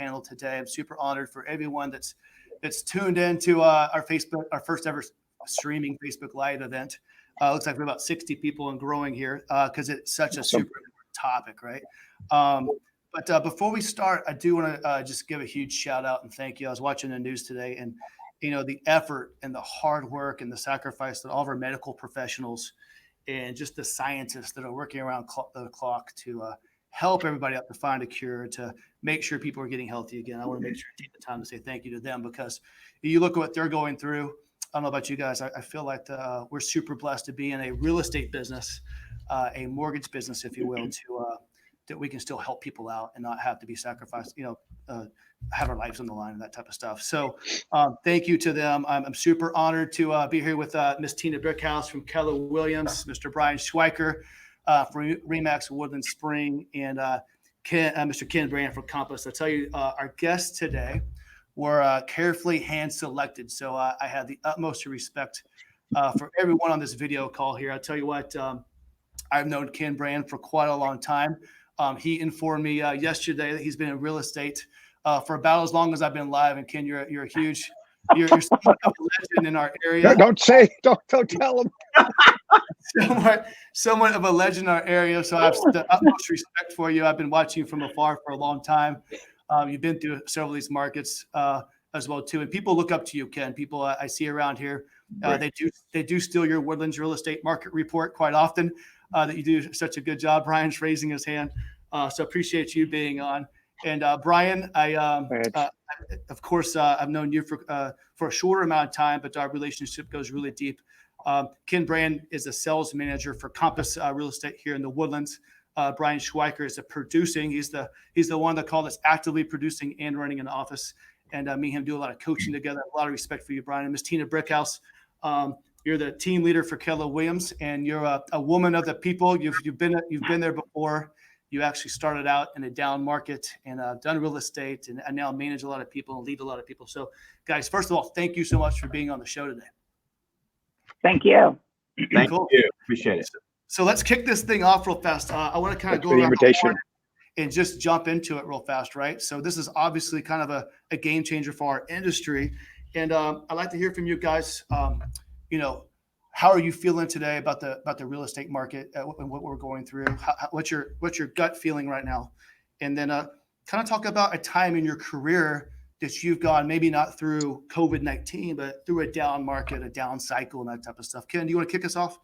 panel today. I'm super honored for everyone that's tuned into our first ever streaming Facebook Live event. Looks like we're about 60 people and growing here because it's such a super important topic, right? But before we start, I do want to just give a huge shout out and thank you. I was watching the news today, and the effort and the hard work and the sacrifice that all of our medical professionals and just the scientists that are working around the clock to help everybody out to find a cure, to make sure people are getting healthy again. I want to make sure I take the time to say thank you to them, because you look at what they're going through. I don't know about you guys. I feel like we're super blessed to be in a real estate business, a mortgage business, if you will, that we can still help people out and not have to be sacrificed, have our lives on the line and that type of stuff. So thank you to them. I'm super honored to be here with Miss Tina Brickhouse from Keller Williams, Mr. Brian Schweiker from Remax Woodland Spring, and Mr. Ken Brand from Compass. I'll tell you, our guests today were carefully hand selected. So I have the utmost respect for everyone on this video call here. I'll tell you what, I've known Ken Brand for quite a long time. He informed me yesterday that he's been in real estate for about as long as I've been live. And Ken, you're a huge, you're somewhat of a legend in our area. Don't tell him. somewhat of a legend in our area. So I have the utmost respect for you. I've been watching you from afar for a long time. You've been through several of these markets as well too, and people look up to you, Ken. People I see around here, they do steal your Woodlands real estate market report quite often. That you do such a good job. Brian's raising his hand, so appreciate you being on. And Brian, of course, I've known you for a shorter amount of time, but our relationship goes really deep. Ken Brand is a sales manager for Compass Real Estate here in the Woodlands. Brian Schweiker is producing. He's the one that called us actively producing and running an office. And me and him do a lot of coaching together. I have a lot of respect for you, Brian. And Miss Tina Brickhouse, you're the team leader for Keller Williams, and you're a woman of the people. You've been there before. You actually started out in a down market and done real estate, and now manage a lot of people and lead a lot of people. So, guys, first of all, thank you so much for being on the show today. Thank you. Thank you. Appreciate it. So let's kick this thing off real fast. I want to kind of go around and just jump into it real fast, right? So this is obviously kind of a game changer for our industry, and I'd like to hear from you guys. How are you feeling today about the real estate market and what we're going through? What's your gut feeling right now? And then kind of talk about a time in your career that you've gone, maybe not through COVID-19, but through a down market, a down cycle, and that type of stuff. Ken, do you want to kick us off?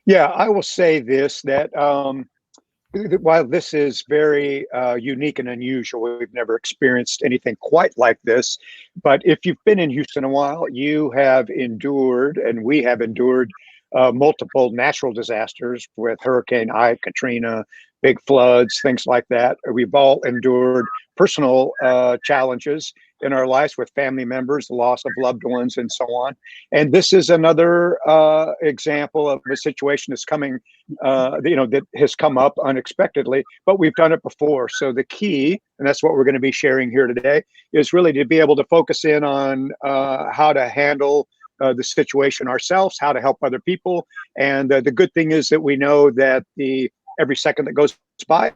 Yeah, I will say this, that while this is very unique and unusual, we've never experienced anything quite like this. But if you've been in Houston a while, you have endured, and we have endured multiple natural disasters with Hurricane I, Katrina, big floods, things like that. We've all endured personal challenges in our lives with family members, the loss of loved ones, and so on. And this is another example of a situation that's coming, that has come up unexpectedly, but we've done it before. So the key, and that's what we're going to be sharing here today, is really to be able to focus in on how to handle the situation ourselves, how to help other people. And the good thing is that we know that every second that goes by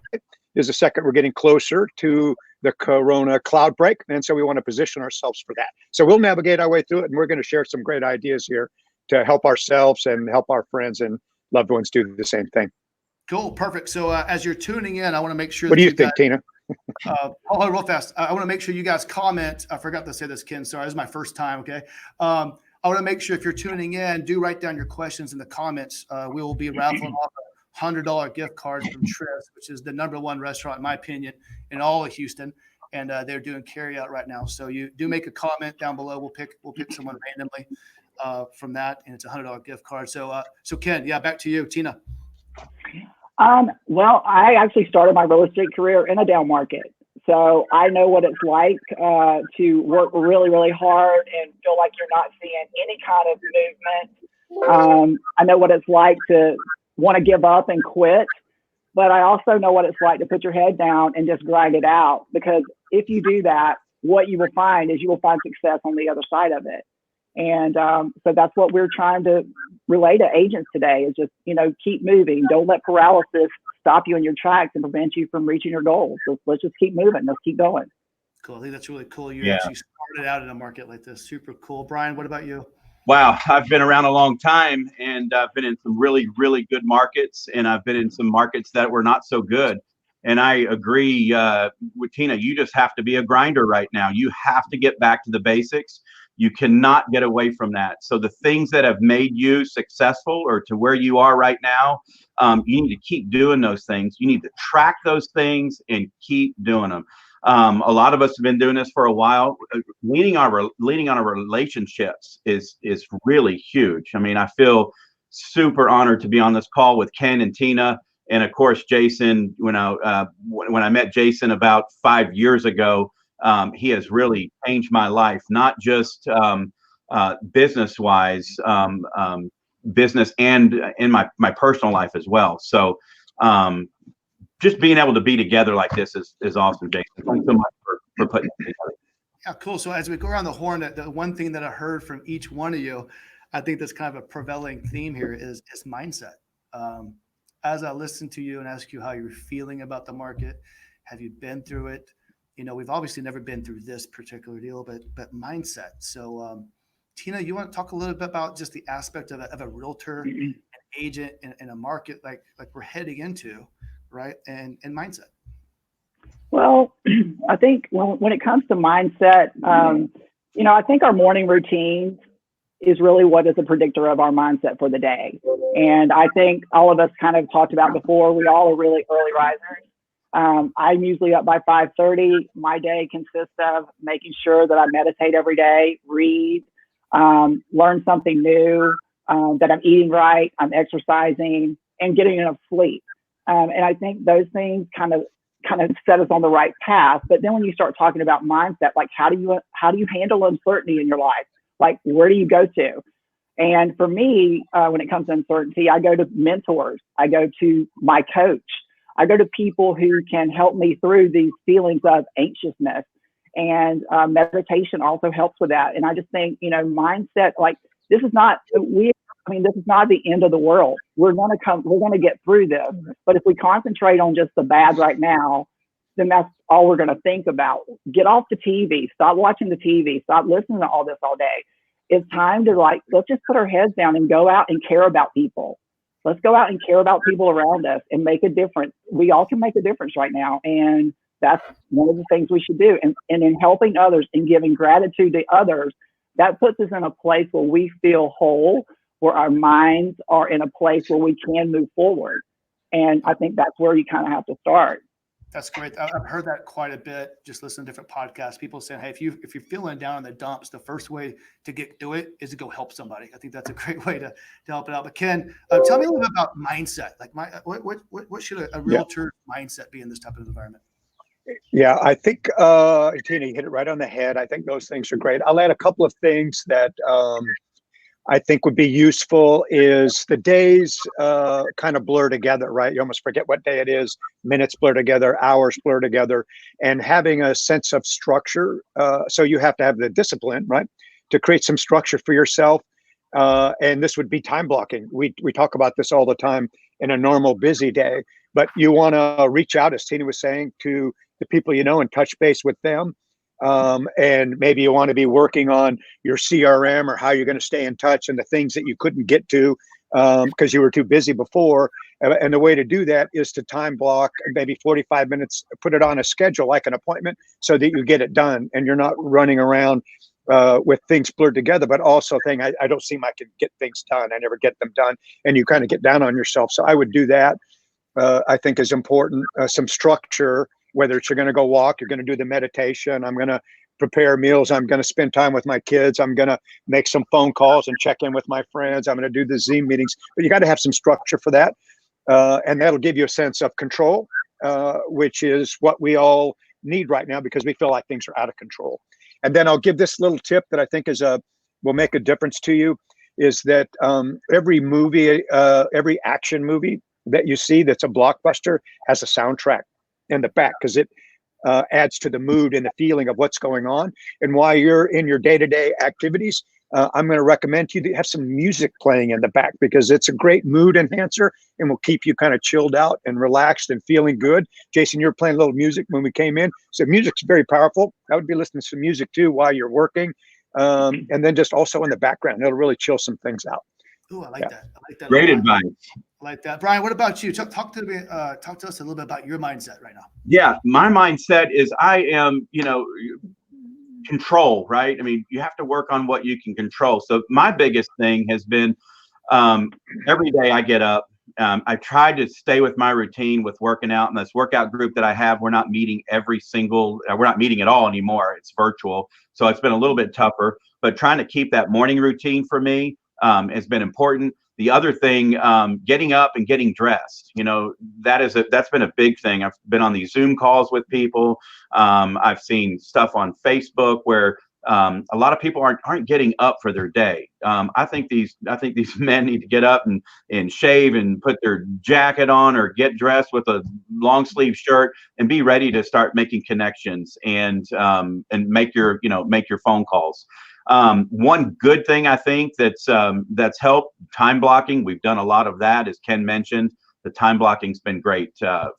is a second we're getting closer to the Corona cloud break. And so we want to position ourselves for that. So we'll navigate our way through it, and we're going to share some great ideas here to help ourselves and help our friends and loved ones do the same thing. Cool. Perfect. So as you're tuning in, I want to make sure. What do you think, Tina? Hold on real fast. I want to make sure you guys comment. I forgot to say this, Ken. Sorry, this is my first time. Okay. I want to make sure if you're tuning in, do write down your questions in the comments. We will be raffling off $100 gift cards from Tris, which is the #1 restaurant, in my opinion, in all of Houston. And they're doing carry out right now. So you do make a comment down below. We'll pick someone randomly from that, and it's a $100 gift card. So Ken, back to you. Tina. Well, I actually started my real estate career in a down market. So I know what it's like to work really, really hard and feel like you're not seeing any kind of movement. I know what it's like to want to give up and quit, but I also know what it's like to put your head down and just grind it out, because if you do that, what you will find is you will find success on the other side of it. And so that's what we're trying to relay to agents today, is just, keep moving. Don't let paralysis stop you in your tracks and prevent you from reaching your goals. So let's just keep moving. Let's keep going. Cool. I think that's really cool. You Yeah. actually started out in a market like this. Super cool. Brian, what about you? Wow, I've been around a long time, and I've been in some really, really good markets, and I've been in some markets that were not so good. And I agree with Tina. You just have to be a grinder right now. You have to get back to the basics. You cannot get away from that. So the things that have made you successful or to where you are right now, you need to keep doing those things. You need to track those things and keep doing them. A lot of us have been doing this for a while. Leaning on our relationships is really huge. I mean, I feel super honored to be on this call with Ken and Tina, and of course Jason. When I met Jason about 5 years ago, he has really changed my life, not just business wise, business and in my personal life as well. So. Just being able to be together like this is awesome, Jason. Thanks so much for putting it together. Yeah, cool. So as we go around the horn, the one thing that I heard from each one of you, I think that's kind of a prevailing theme here is mindset. As I listen to you and ask you how you're feeling about the market, have you been through it? You know, we've obviously never been through this particular deal, but mindset. So, Tina, you want to talk a little bit about just the aspect of a realtor, an agent in a market like we're heading into, right? And mindset. Well, I think when it comes to mindset, I think our morning routine is really what is a predictor of our mindset for the day. And I think all of us kind of talked about before, we all are really early risers. I'm usually up by 5:30. My day consists of making sure that I meditate every day, read, learn something new, that I'm eating right, I'm exercising, and getting enough sleep. And I think those things kind of set us on the right path. But then when you start talking about mindset, like how do you handle uncertainty in your life? Like, where do you go to? And for me, when it comes to uncertainty, I go to mentors. I go to my coach. I go to people who can help me through these feelings of anxiousness. And meditation also helps with that. And I just think, mindset, like this is not the end of the world. We're going to get through this. But if we concentrate on just the bad right now, then that's all we're going to think about. Get off the TV, stop watching the TV, stop listening to all this all day. It's time to let's just put our heads down and go out and care about people. Let's go out and care about people around us and make a difference. We all can make a difference right now. And that's one of the things we should do. And in helping others and giving gratitude to others, that puts us in a place where we feel whole, where our minds are in a place where we can move forward. And I think that's where you kind of have to start. That's great. I've heard that quite a bit. Just listening to different podcasts. People saying, "Hey, if you're feeling down in the dumps, the first way to get through it is to go help somebody." I think that's a great way to help it out. But Ken, tell me a little bit about mindset. Like, what should a realtor mindset be in this type of environment? Yeah, I think Tina, you hit it right on the head. I think those things are great. I'll add a couple of things that I think would be useful. Is the days kind of blur together, right? You almost forget what day it is. Minutes blur together, hours blur together, and having a sense of structure. So you have to have the discipline, right, to create some structure for yourself. And this would be time blocking. We talk about this all the time in a normal busy day, but you want to reach out, as Tina was saying, to the people you know and touch base with them. And maybe you want to be working on your CRM or how you're going to stay in touch and the things that you couldn't get to because you were too busy before. And the way to do that is to time block maybe 45 minutes, put it on a schedule like an appointment so that you get it done and you're not running around with things blurred together, but also saying, I don't seem I can get things done. I never get them done. And you kind of get down on yourself. So I would do that. I think is important. Some structure, whether it's you're going to go walk, you're going to do the meditation, I'm going to prepare meals, I'm going to spend time with my kids, I'm going to make some phone calls and check in with my friends, I'm going to do the Zoom meetings. But you got to have some structure for that. And that'll give you a sense of control, which is what we all need right now because we feel like things are out of control. And then I'll give this little tip that I think will make a difference to you, is that every movie, every action movie that you see that's a blockbuster has a soundtrack in the back because it adds to the mood and the feeling of what's going on. And while you're in your day-to-day activities, I'm going to recommend to you that have some music playing in the back, because it's a great mood enhancer and will keep you kind of chilled out and relaxed and feeling good. Jason, you're playing a little music when we came in. So music's very powerful. I would be listening to some music too while you're working. And then just also in the background, it'll really chill some things out. Oh, I like that. I like that. Great advice. I like that. Brian, what about you? Talk to me. Talk to us a little bit about your mindset right now. Yeah, my mindset is I am, control, right? I mean, you have to work on what you can control. So my biggest thing has been every day I get up. I try to stay with my routine with working out. And this workout group that I have, we're not meeting we're not meeting at all anymore. It's virtual. So it's been a little bit tougher, but trying to keep that morning routine for me has been important. The other thing, getting up and getting dressed, that's been a big thing. I've been on these Zoom calls with people. I've seen stuff on Facebook where a lot of people aren't getting up for their day. I think these men need to get up and shave and put their jacket on or get dressed with a long sleeve shirt and be ready to start making connections and make your phone calls. One good thing I think that's helped, time blocking. We've done a lot of that, as Ken mentioned. The time blocking's been great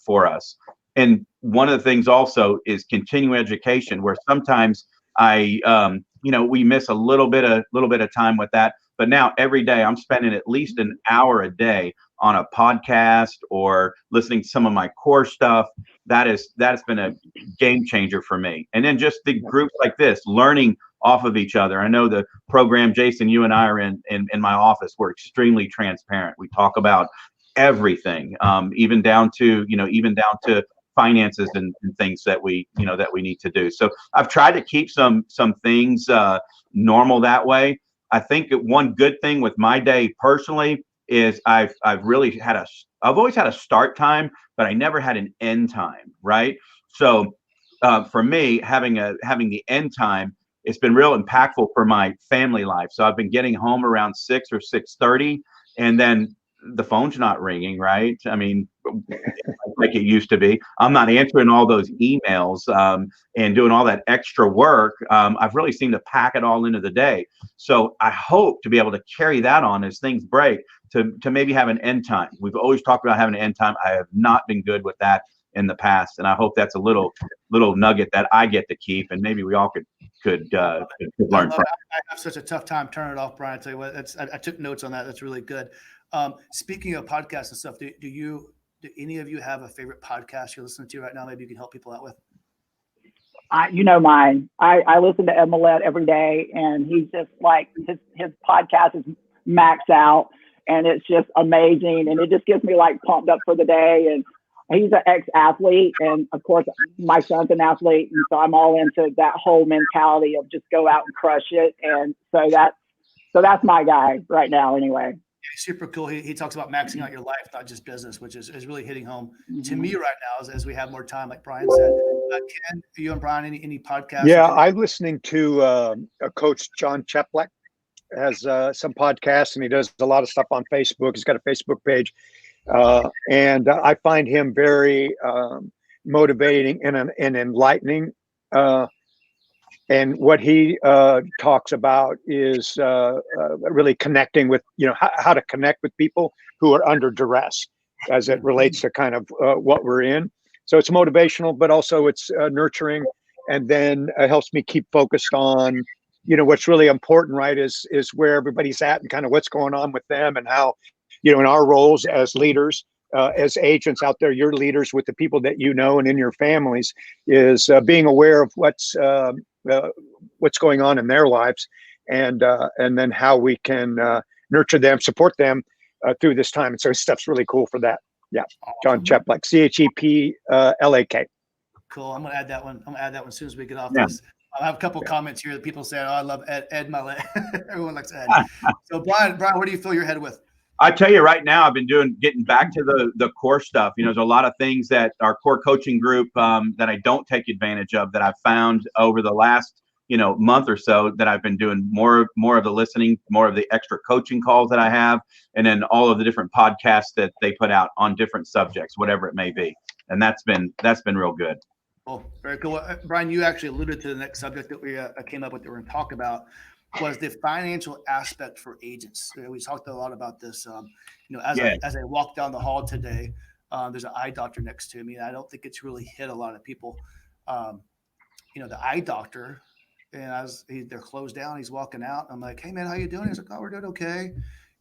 for us. And one of the things also is continuing education, where sometimes we miss a little bit of time with that. But now every day I'm spending at least an hour a day on a podcast or listening to some of my core stuff. That has been a game changer for me. And then just the groups like this, learning off of each other. I know the program, Jason, you and I are in my office. We're extremely transparent. We talk about everything, even down to finances and things that we need to do. So I've tried to keep some things normal that way. I think that one good thing with my day personally is I've always had a start time, but I never had an end time, right? So for me, having the end time, it's been real impactful for my family life. So I've been getting home around 6 or 6:30, and then the phone's not ringing, right? I mean, like it used to be. I'm not answering all those emails and doing all that extra work. I've really seemed to pack it all into the day. So I hope to be able to carry that on as things break to maybe have an end time. We've always talked about having an end time. I have not been good with that in the past, and I hope that's a little nugget that I get to keep, and maybe we all could learn from. I have such a tough time turning it off, Brian. I tell you what, I took notes on that. That's really good. Speaking of podcasts and stuff, do any of you have a favorite podcast you're listening to right now? Maybe you can help people out with. Mine. I listen to Ed Millett every day, and he's just like his podcast is maxed out, and it's just amazing, and it just gets me like pumped up for the day. And he's an ex-athlete, and of course my son's an athlete, and so I'm all into that whole mentality of just go out and crush it. And so that's my guy right now anyway. Super cool. He talks about maxing out your life, not just business, which is really hitting home to me right now as we have more time, like Brian said. Ken, you and Brian, any podcasts? Yeah, I'm listening to a coach, John Cheplek, has some podcasts, and he does a lot of stuff on Facebook. He's got a Facebook page. And I find him very motivating and enlightening. And what he talks about is really connecting with, how to connect with people who are under duress as it relates to kind of what we're in. So it's motivational, but also it's nurturing, and then it helps me keep focused on, what's really important, right, is where everybody's at and kind of what's going on with them, and how, in our roles as leaders, as agents out there, you're leaders with the people that and in your families, is being aware of what's going on in their lives, and then how we can nurture them, support them through this time. And so stuff's really cool for that. Yeah, John Cheplek, Cheplak. Cool. I'm gonna add that one. As soon as we get off this. I have a couple comments here that people say, "Oh, I love Ed Millett." Everyone likes Ed. So Brian, where do you fill your head with? I tell you right now, I've been getting back to the core stuff. There's a lot of things that our core coaching group that I don't take advantage of, that I've found over the last month or so, that I've been doing more of the listening, more of the extra coaching calls that I have, and then all of the different podcasts that they put out on different subjects, whatever it may be. And that's been real good. Oh, very cool. Brian, you actually alluded to the next subject that we came up with that we're going to talk about. was the financial aspect for agents. We talked a lot about this. As Yeah. I walked down the hall today, there's an eye doctor next to me. I don't think it's really hit a lot of people. The eye doctor, and they're closed down. He's walking out. I'm like, hey man, how you doing? He's like, oh, we're doing okay.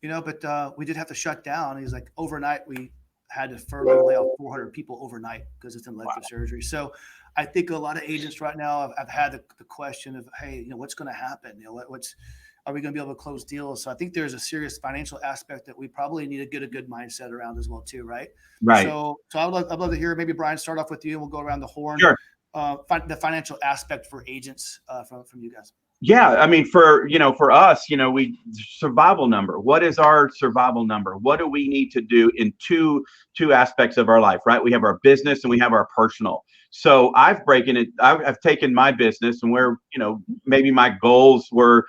But we did have to shut down. He's like, overnight we had to furlough lay off 400 people overnight because it's an elective surgery. So I think a lot of agents right now have had the question of, hey, what's going to happen? Are we going to be able to close deals? So I think there's a serious financial aspect that we probably need to get a good mindset around as well too, right? Right. So I'd love to hear, maybe Brian, start off with you and we'll go around the horn. Sure. The financial aspect for agents from you guys. Yeah, I mean, for us, we survival number. What is our survival number? What do we need to do in two aspects of our life, right? We have our business and we have our personal. So I've taken my business and where, maybe my goals were,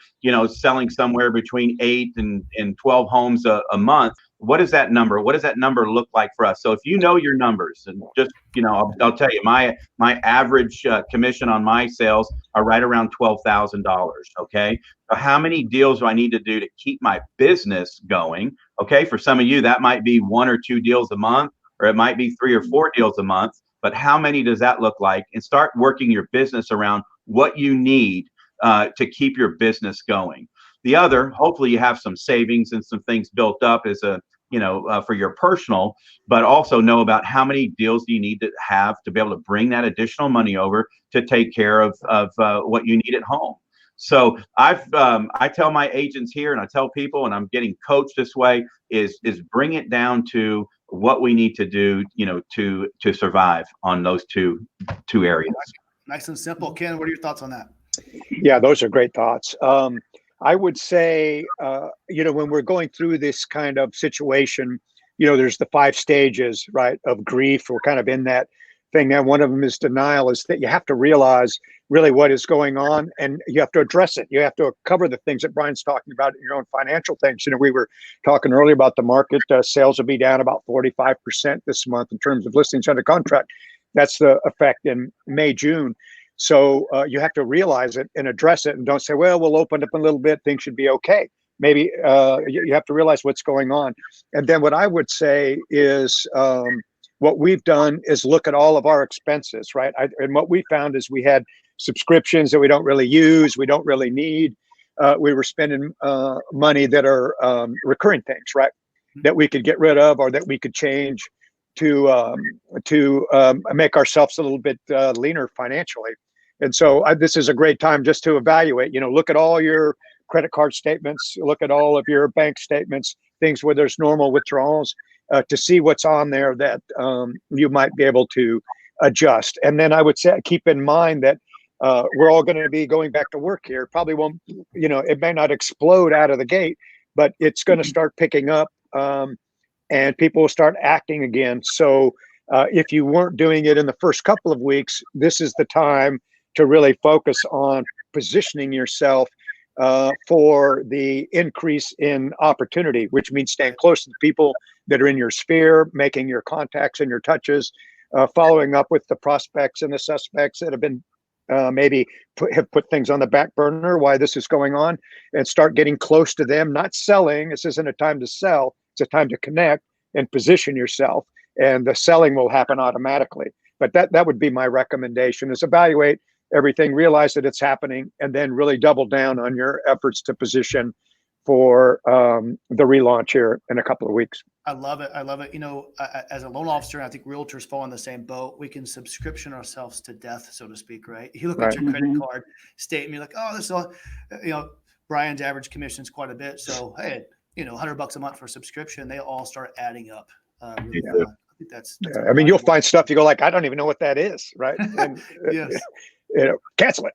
selling somewhere between 8 and 12 homes a month. What is that number? What does that number look like for us? So if you know your numbers, and just, I'll tell you, my average commission on my sales are right around $12,000. Okay. So how many deals do I need to do to keep my business going? Okay. For some of you, that might be 1 or 2 deals a month, or it might be 3 or 4 deals a month. But how many does that look like? And start working your business around what you need to keep your business going. The other, hopefully you have some savings and some things built up as for your personal, but also know about how many deals do you need to have to be able to bring that additional money over to take care of what you need at home. So I tell my agents here, and I tell people, and I'm getting coached this way, is bring it down to what we need to do, to survive on those two areas. Nice and simple. Ken, what are your thoughts on that? Yeah, those are great thoughts. I would say, when we're going through this kind of situation, there's the 5 stages, right, of grief. We're kind of in that thing now. One of them is denial, is that you have to realize really what is going on and you have to address it. You have to cover the things that Brian's talking about in your own financial things. We were talking earlier about the market. Sales will be down about 45% this month in terms of listings under contract. That's the effect in May, June. So you have to realize it and address it, and don't say, well, we'll open up a little bit, things should be okay. Maybe you have to realize what's going on. And then what I would say is what we've done is look at all of our expenses, right? And what we found is we had subscriptions that we don't really use, we don't really need. We were spending money that are recurring things, right? That we could get rid of or that we could change to make ourselves a little bit leaner financially. And so this is a great time just to evaluate, look at all your credit card statements, look at all of your bank statements, things where there's normal withdrawals, to see what's on there that you might be able to adjust. And then I would say, keep in mind that we're all going to be going back to work here. Probably won't, it may not explode out of the gate, but it's going to start picking up. And people will start acting again. So if you weren't doing it in the first couple of weeks, this is the time to really focus on positioning yourself for the increase in opportunity, which means staying close to the people that are in your sphere, making your contacts and your touches, following up with the prospects and the suspects that have been maybe have put things on the back burner while this is going on, and start getting close to them, not selling. This isn't a time to sell. It's a time to connect and position yourself, and the selling will happen automatically. But that would be my recommendation, is evaluate everything, realize that it's happening, and then really double down on your efforts to position for the relaunch here in a couple of weeks. I love it. As a loan officer, I think realtors fall in the same boat. We can subscription ourselves to death, so to speak, right? You look at your credit card statement, you're like, oh, this is all, Brian's average commission is quite a bit. So, hey, $100 a month for a subscription, they all start adding up. I think that's I mean, you'll find stuff you go like, I don't even know what that is, right? And, yes. Cancel it.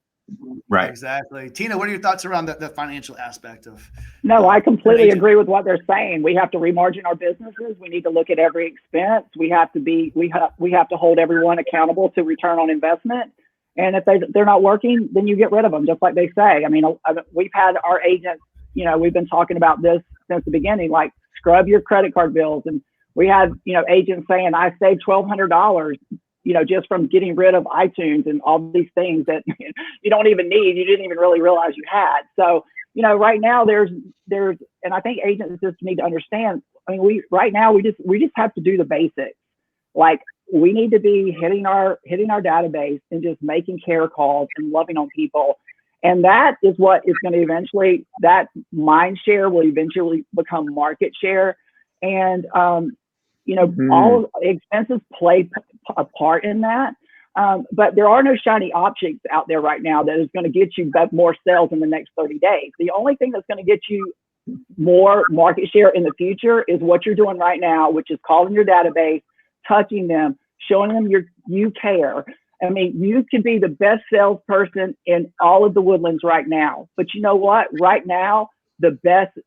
Right. Exactly. Tina, what are your thoughts around the financial aspect of? No, I completely agree with what they're saying. We have to remargin our businesses. We need to look at every expense. We have to hold everyone accountable to return on investment. And if they're not working, then you get rid of them, just like they say. I mean, we've had our agents, we've been talking about this since the beginning, like scrub your credit card bills. And we had, agents saying, I saved $1,200, just from getting rid of iTunes and all these things that you don't even need, you didn't even really realize you had. So, right now there's, and I think agents just need to understand. I mean, we just have to do the basics. Like, we need to be hitting our database and just making care calls and loving on people. And that is what is going to eventually, that mind share will eventually become market share. And, all expenses play a part in that. But there are no shiny objects out there right now that is going to get you more sales in the next 30 days. The only thing that's going to get you more market share in the future is what you're doing right now, which is calling your database, touching them, showing them you care. I mean, you can be the best salesperson in all of the Woodlands right now. But you know what? Right now, the best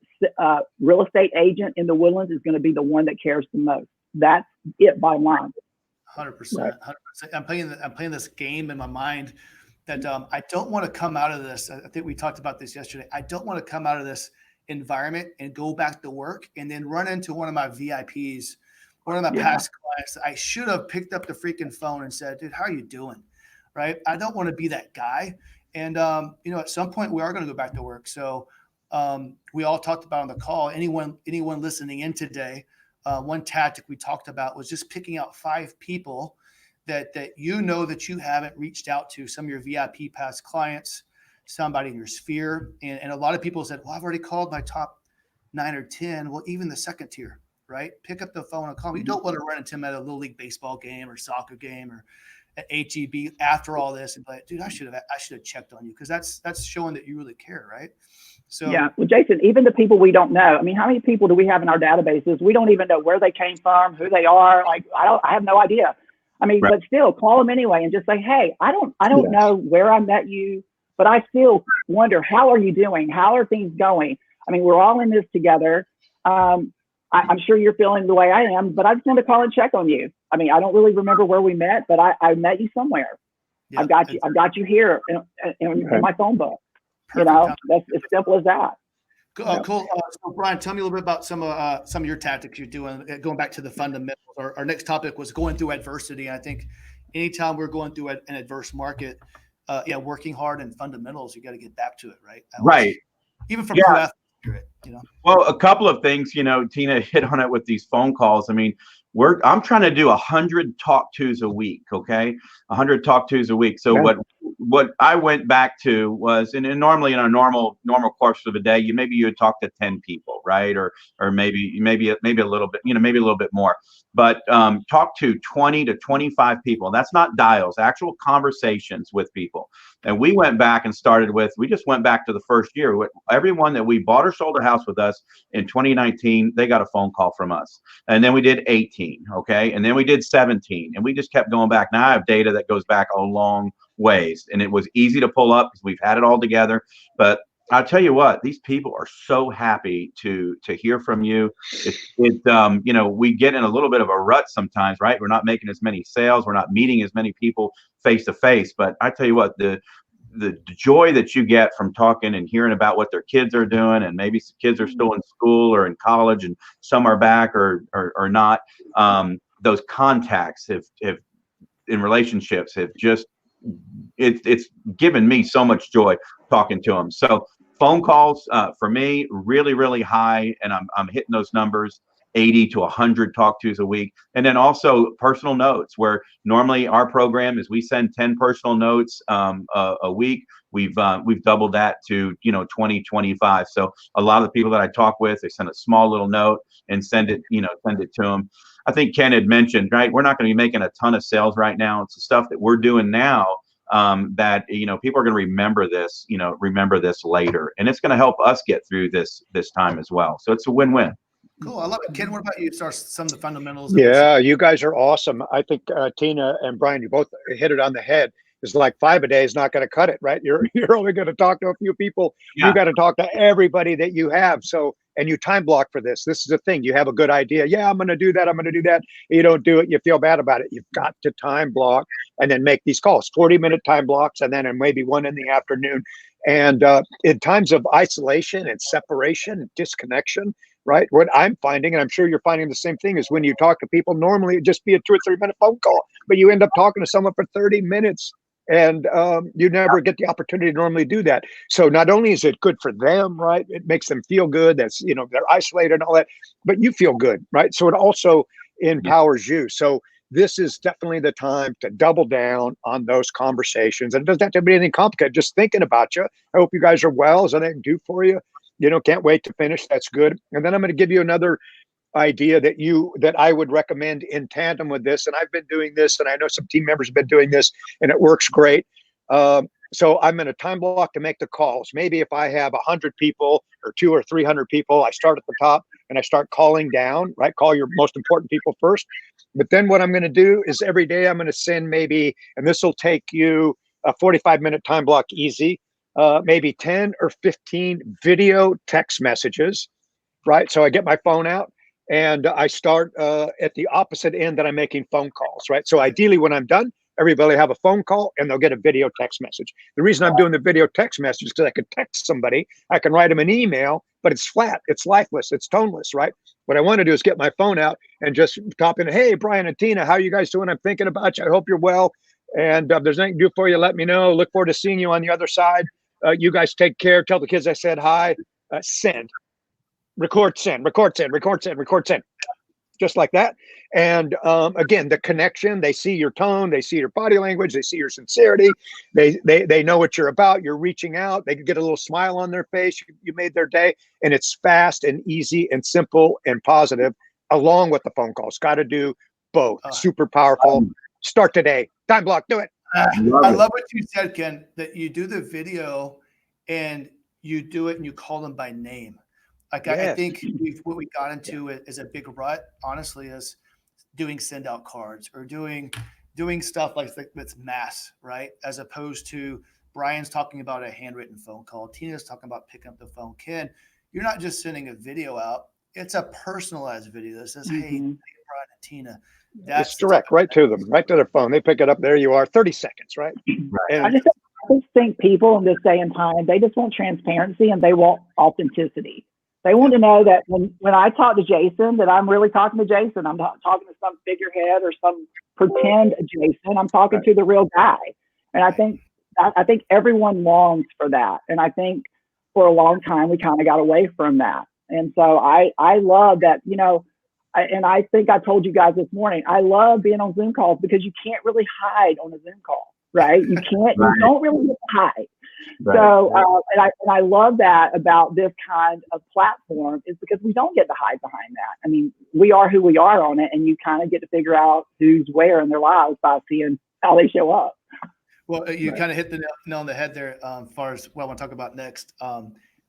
real estate agent in the Woodlands is going to be the one that cares the most. That's it, bottom line. 100%. 100%. I'm playing this game in my mind that I don't want to come out of this. I think we talked about this yesterday. I don't want to come out of this environment and go back to work and then run into one of my VIPs, one of my past clients. I should have picked up the freaking phone and said, dude, how are you doing? Right. I don't want to be that guy. And, at some point we are going to go back to work. So we all talked about on the call, anyone listening in today, one tactic we talked about was just picking out 5 people that that you haven't reached out to, some of your VIP past clients, somebody in your sphere. And a lot of people said, well, I've already called my top 9 or 10. Well, even the second tier, right? Pick up the phone and call them. You don't want to run into them at a little league baseball game or soccer game or at HEB after all this and be like, dude, I should have checked on you, because that's showing that you really care, right? So yeah, well, Jason, even the people we don't know. I mean, how many people do we have in our databases? We don't even know where they came from, who they are. Like, I have no idea. I mean, but still, call them anyway and just say, hey, I don't know where I met you, but I still wonder, how are you doing? How are things going? I mean, we're all in this together. I'm sure you're feeling the way I am, but I just want to call and check on you. I mean, I don't really remember where we met, but I met you somewhere. Yeah, I've got you here in my phone book. Perfect. That's as simple as that. Cool. So Brian, tell me a little bit about some of your tactics you're doing, going back to the fundamentals. Our next topic was going through adversity. I think anytime we're going through an adverse market, working hard and fundamentals, you got to get back to it, right? Right. Even from Well, a couple of things, Tina hit on it with these phone calls. I mean, I'm trying to do 100 talk tos a week. Okay. 100 talk tos a week. So what I went back to was, and normally in a normal course of the day, you would talk to 10 people, right? Or maybe a little bit, maybe a little bit more, but talk to 20 to 25 people. That's not dials, actual conversations with people. And we went back and we just went back to the first year. Everyone that we bought or sold a house with us in 2019, they got a phone call from us. And then we did 18, okay? And then we did 17, and we just kept going back. Now I have data that goes back a long ways, and it was easy to pull up because we've had it all together. But I'll tell you what, these people are so happy to hear from you. We get in a little bit of a rut sometimes, right? We're not making as many sales. We're not meeting as many people face to face. But I tell you what, the joy that you get from talking and hearing about what their kids are doing, and maybe some kids are still in school or in college and some are back or not. Those contacts have in relationships have just, it's given me so much joy talking to them. So phone calls for me, really, really high. And I'm hitting those numbers, 80 to 100 talk tos a week. And then also personal notes, where normally our program is we send 10 personal notes a week. We've doubled that to 20, 25. So a lot of the people that I talk with, they send a small little note and send it to them. I think Ken had mentioned, right, we're not going to be making a ton of sales right now. It's the stuff that we're doing now that people are going to remember this later, and it's going to help us get through this time as well. So it's a win-win. Cool. I love it. Ken, what about you? Start some of the fundamentals. Yeah, you guys are awesome. I think Tina and Brian, you both hit it on the head. It's like 5 a day is not going to cut it, right? You're only going to talk to a few people. Yeah. You got to talk to everybody that you have. So, and you time block for this. This is the thing. You have a good idea. Yeah, I'm going to do that. I'm going to do that. You don't do it. You feel bad about it. You've got to time block and then make these calls, 40-minute time blocks, and then maybe one in the afternoon. And in times of isolation and separation and disconnection, right? What I'm finding, and I'm sure you're finding the same thing, is when you talk to people, normally it'd just be a 2 or 3 minute phone call, but you end up talking to someone for 30 minutes. And you never get the opportunity to normally do that. So not only is it good for them, right? It makes them feel good. That's, they're isolated and all that, but you feel good, right? So it also empowers you. So this is definitely the time to double down on those conversations. And it doesn't have to be anything complicated. Just thinking about you. I hope you guys are well. Is that I can do for you? Can't wait to finish. That's good. And then I'm going to give you another idea that I would recommend in tandem with this. And I've been doing this, and I know some team members have been doing this, and it works great. So I'm in a time block to make the calls. Maybe if I have 100 people or 200 or 300 people, I start at the top and I start calling down, right? Call your most important people first. But then what I'm going to do is every day I'm going to send maybe, and this will take you a 45-minute time block easy, maybe 10 or 15 video text messages, right? So I get my phone out and I start at the opposite end that I'm making phone calls, right? So ideally when I'm done, everybody have a phone call and they'll get a video text message. The reason I'm doing the video text message is because I could text somebody, I can write them an email, but it's flat, it's lifeless, it's toneless, right? What I want to do is get my phone out and just top in, hey, Brian and Tina, how are you guys doing? I'm thinking about you. I hope you're well. And if there's anything to do for you, let me know. Look forward to seeing you on the other side. You guys take care. Tell the kids I said hi. Send. Record, send, record, send, record, send, record, send. Just like that. And again, the connection, they see your tone, they see your body language, they see your sincerity, they know what you're about, you're reaching out, they can get a little smile on their face, you made their day, and it's fast and easy and simple and positive, along with the phone calls. Got to do both. Super powerful. Start today. Time block, do it. I love what you said, Ken, that you do the video and you do it and you call them by name. Like, yes. I think what we got into is a big rut, honestly, is doing send out cards or doing stuff like that's mass, right? As opposed to Brian's talking about a handwritten phone call. Tina's talking about picking up the phone. Ken, you're not just sending a video out. It's a personalized video that says, hey, Brian and Tina. It's direct, right to them, right to their phone. They pick it up. There you are. 30 seconds, right? And I just think people in this day and time, they just want transparency and they want authenticity. They want to know that when I talk to Jason, that I'm really talking to Jason. I'm not talking to some figurehead or some pretend Jason. I'm talking to the real guy. And I think everyone longs for that. And I think for a long time, we kind of got away from that. And so I love that, and I think I told you guys this morning, I love being on Zoom calls because you can't really hide on a Zoom call, right? You can't, you don't really get to hide. Right. So, and I love that about this kind of platform is because we don't get to hide behind that. I mean, we are who we are on it, and you kind of get to figure out who's where in their lives by seeing how they show up. Well, you kind of hit the nail on the head there as far as what I want to talk about next,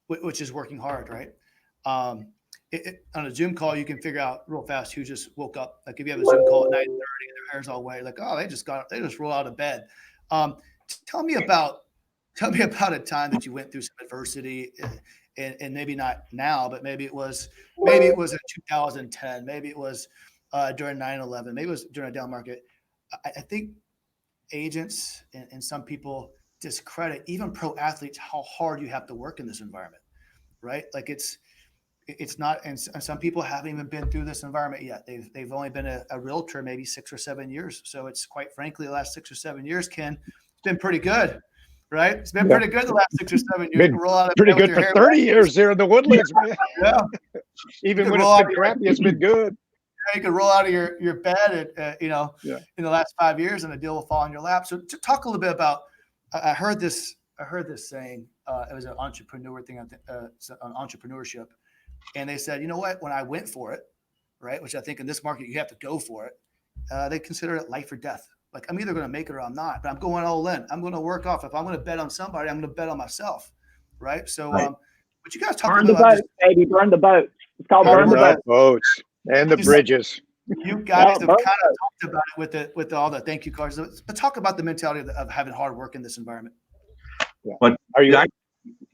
which is working hard, right? On a Zoom call, you can figure out real fast who just woke up. Like if you have a Zoom call at 9:30 and their hair's all white, like, oh, they just roll out of bed. Tell me about a time that you went through some adversity, and maybe not now, but maybe it was in 2010, maybe it was during 9/11, maybe it was during a down market. I think agents and some people discredit even pro athletes how hard you have to work in this environment, right? Like it's not, and some people haven't even been through this environment yet. They've only been a realtor maybe 6 or 7 years. So it's quite frankly the last 6 or 7 years, Ken, it's been pretty good. Right, it's been pretty good the last 6 or 7 years. Been pretty good for 30 years there in the woodlands, man. Yeah, even when it's been crappy, it's been good. You could roll out of your bed, in the last 5 years, and a deal will fall on your lap. So to talk a little bit about, I heard this saying. It was an entrepreneur thing on entrepreneurship, and they said, you know what? When I went for it, right, which I think in this market you have to go for it. They consider it life or death. Like I'm either going to make it or I'm not, but I'm going all in. I'm going to work off. If I'm going to bet on somebody, I'm going to bet on myself. Right. So, but you guys talk about the boat, baby, burn the boat. It's called burn the boats and the bridges. You guys have kind of talked about it with all the thank you cards, but talk about the mentality of having hard work in this environment. Yeah. But are you?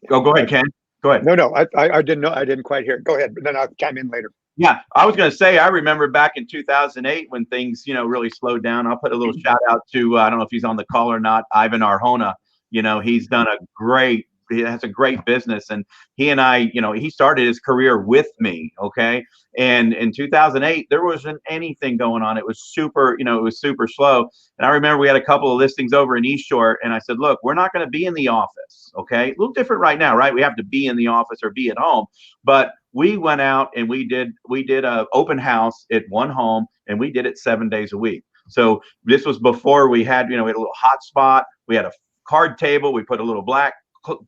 Go ahead, Ken. Go ahead. No, I didn't know. I didn't quite hear it. Go ahead, but then I'll chime in later. Yeah, I was going to say, I remember back in 2008 when things, really slowed down. I'll put a little shout out to, I don't know if he's on the call or not, Ivan Arjona. He's done a great has a great business, and he and I, he started his career with me. Okay. And in 2008, there wasn't anything going on. It was super, it was super slow. And I remember we had a couple of listings over in East Shore, and I said, look, we're not going to be in the office. Okay. A little different right now, right? We have to be in the office or be at home. But we went out and we did a open house at one home, and we did it 7 days a week. So this was before we had, we had a little hot spot. We had a card table. We put a little black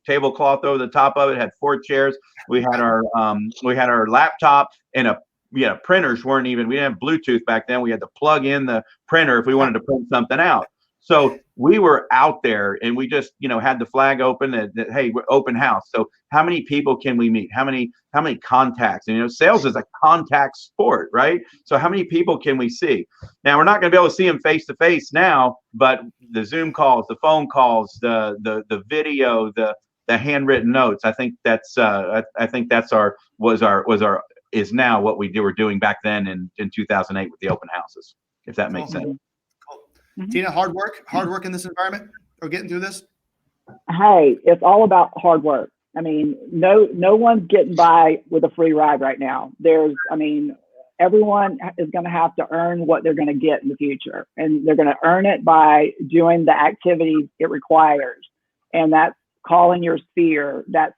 tablecloth over the top of it. Had 4 chairs. We had our laptop and printers weren't even. We didn't have Bluetooth back then. We had to plug in the printer if we wanted to print something out. So we were out there, and we just, had the flag open that hey, we're open house. So how many people can we meet? How many contacts? And sales is a contact sport, right? So how many people can we see? Now we're not going to be able to see them face to face now, but the Zoom calls, the phone calls, the video, the handwritten notes. I think that's is now what we were doing back then in 2008 with the open houses, if that makes sense. Mm-hmm. Tina, hard work in this environment or getting through this? Hey, it's all about hard work. I mean, no one's getting by with a free ride right now. Everyone is going to have to earn what they're going to get in the future, and they're going to earn it by doing the activities it requires. And that's calling your sphere. That's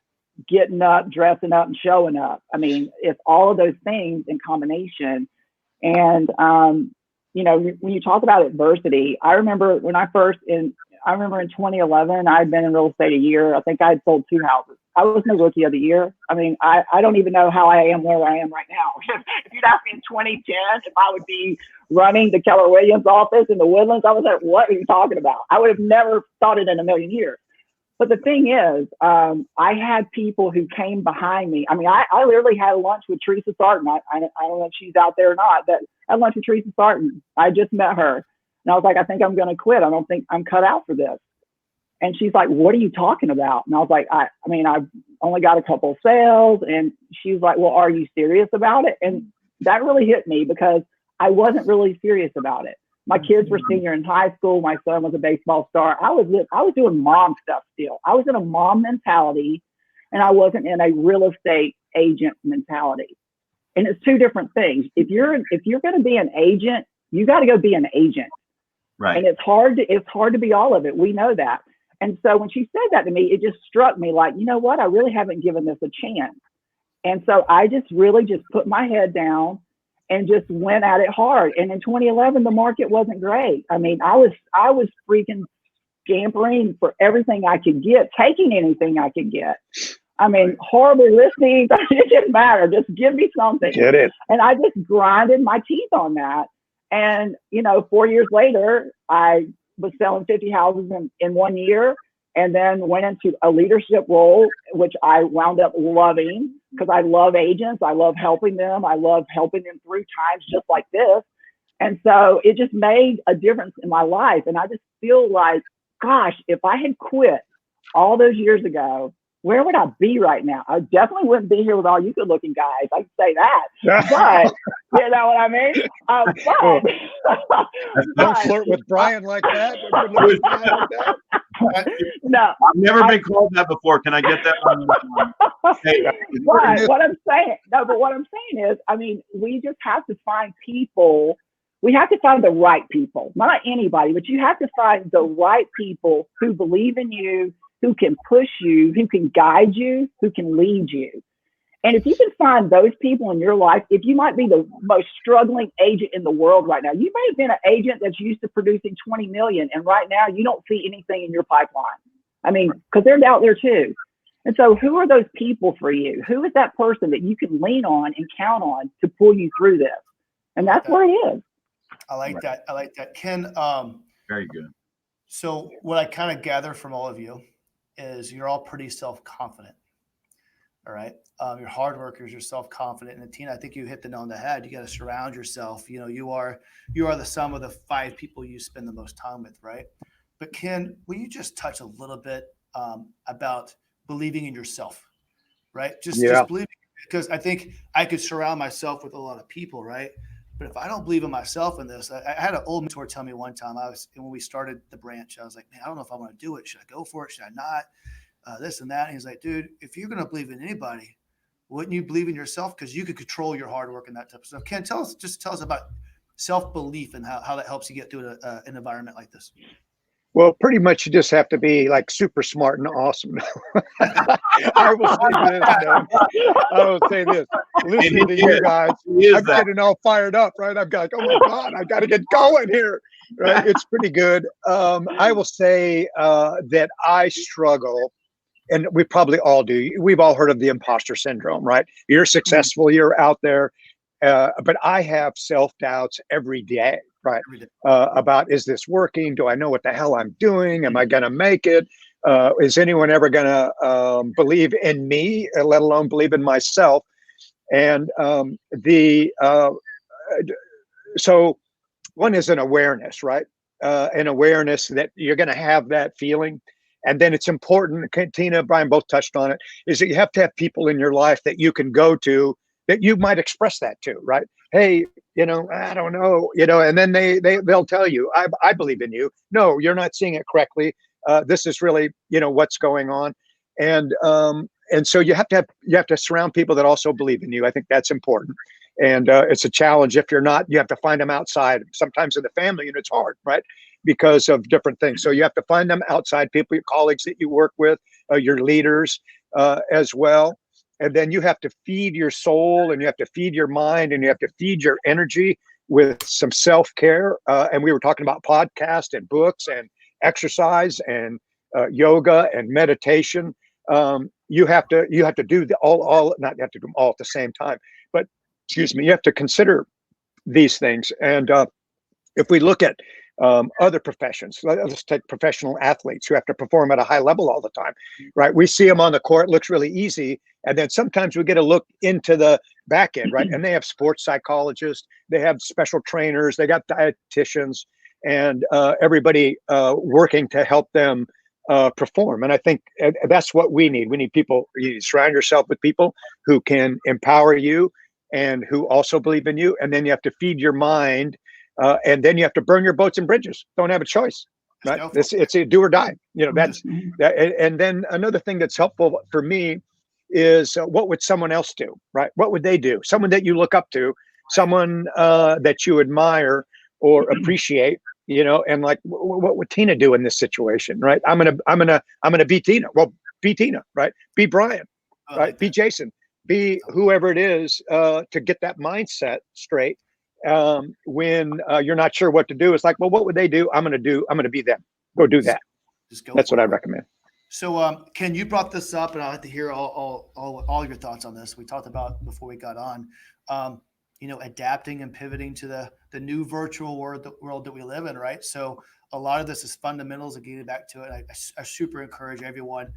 getting up, dressing up, and showing up. I mean, it's all of those things in combination. And, when you talk about adversity, I remember in 2011, I'd been in real estate a year. I think I'd sold 2 houses. I was no rookie of the year. I mean, I don't even know how I am where I am right now. If you'd asked me in 2010 if I would be running the Keller Williams office in the Woodlands, I was like, what are you talking about? I would have never thought it in a million years. But the thing is, I had people who came behind me. I mean, I literally had lunch with Teresa Sarton. I don't know if she's out there or not, but I had lunch with Teresa Sarton. I just met her. And I was like, I think I'm going to quit. I don't think I'm cut out for this. And she's like, what are you talking about? And I was like, I've only got a couple of sales. And she's like, well, are you serious about it? And that really hit me because I wasn't really serious about it. My kids were senior in high school. My son was a baseball star. I was doing mom stuff still. I was in a mom mentality, and I wasn't in a real estate agent mentality. And it's 2 different things. If you're going to be an agent, you got to go be an agent. Right. And it's hard to be all of it. We know that. And so when she said that to me, it just struck me like, you know what? I really haven't given this a chance. And so I just really just put my head down and just went at it hard. And in 2011, the market wasn't great. I mean, I was freaking scampering for everything I could get, taking anything I could get. I mean, horrible listings. It didn't matter. Just give me something. Get it. And I just grinded my teeth on that. And, 4 years later, I was selling 50 houses in 1 year, and then went into a leadership role, which I wound up loving because I love agents. I love helping them. I love helping them through times just like this. And so it just made a difference in my life. And I just feel like, gosh, if I had quit all those years ago, where would I be right now? I definitely wouldn't be here with all you good looking guys. I can say that. But, you know what I mean? Don't flirt with Brian like that. No. I've never been called that before. Can I get that one? But what I'm saying is, I mean, we just have to find people. We have to find the right people, not anybody, but you have to find the right people who believe in you, who can push you, who can guide you, who can lead you. And if you can find those people in your life, if you might be the most struggling agent in the world right now, you may have been an agent that's used to producing 20 million, and right now you don't see anything in your pipeline. I mean, because they're out there too. And so who are those people for you? Who is that person that you can lean on and count on to pull you through this? And that's where it is. I like that. I like that. Ken, very good. So what I kind of gather from all of you is you're all pretty self-confident. All right. You're hard workers, you're self-confident. And Tina, I think you hit the nail on the head. You got to surround yourself. You are the sum of the 5 people you spend the most time with, right? But Ken, will you just touch a little bit about believing in yourself, right? Just believing, because I think I could surround myself with a lot of people, right? But if I don't believe in myself in this, I had an old mentor tell me one time, when we started the branch, I was like, man, I don't know if I want to do it. Should I go for it? Should I not? this and that. And he's like, dude, if you're going to believe in anybody, wouldn't you believe in yourself? Because you could control your hard work and that type of stuff. Ken, tell us about self-belief and how that helps you get through an environment like this. Well, pretty much you just have to be like super smart and awesome. I will say this, man. I will say this. Listening to you guys, I'm getting all fired up, right? I'm like, oh my God, I got to get going here, right? It's pretty good. I will say that I struggle, and we probably all do. We've all heard of the imposter syndrome, right? You're successful, you're out there, but I have self-doubts every day. Right. About, is this working? Do I know what the hell I'm doing? Am I going to make it? Is anyone ever going to believe in me, let alone believe in myself? And so one is an awareness, right? An awareness that you're going to have that feeling. And then it's important, Tina and Brian both touched on it, is that you have to have people in your life that you can go to that you might express that to, right? Hey, I don't know, and then they'll tell you, I believe in you. No, you're not seeing it correctly. This is really, what's going on. And so you have to surround people that also believe in you. I think that's important. And it's a challenge. If you're not, you have to find them outside. Sometimes in the family, and it's hard, right? Because of different things. So you have to find them outside, people, your colleagues that you work with, your leaders as well. And then you have to feed your soul, and you have to feed your mind, and you have to feed your energy with some self-care. And we were talking about podcasts and books and exercise and yoga and meditation. You have to do not have to do them all at the same time, but you have to consider these things. And if we look at other professions, let's take professional athletes who have to perform at a high level all the time, right? We see them on the court, looks really easy. And then sometimes we get a look into the back end, right? And they have sports psychologists, they have special trainers, they got dietitians, and everybody working to help them perform. And I think that's what we need. We need people. You surround yourself with people who can empower you and who also believe in you. And then you have to feed your mind. And then you have to burn your boats and bridges. Don't have a choice, right? It's a do or die. That's that. And then another thing that's helpful for me is what would someone else do, right? What would they do? Someone that you look up to, someone that you admire or appreciate, and like, what would Tina do in this situation, right? I'm gonna be Tina. Well, be Tina, right? Be Brian, right? Be Jason. Be whoever it is to get that mindset straight. When you're not sure what to do, it's like, well, what would they do? I'm going to be them. Go do that. That's what I recommend. So, Ken, you brought this up, and I'd like to hear all your thoughts on this. We talked about before we got on, adapting and pivoting to the new virtual world that we live in, right? So a lot of this is fundamentals, and getting back to it. I super encourage everyone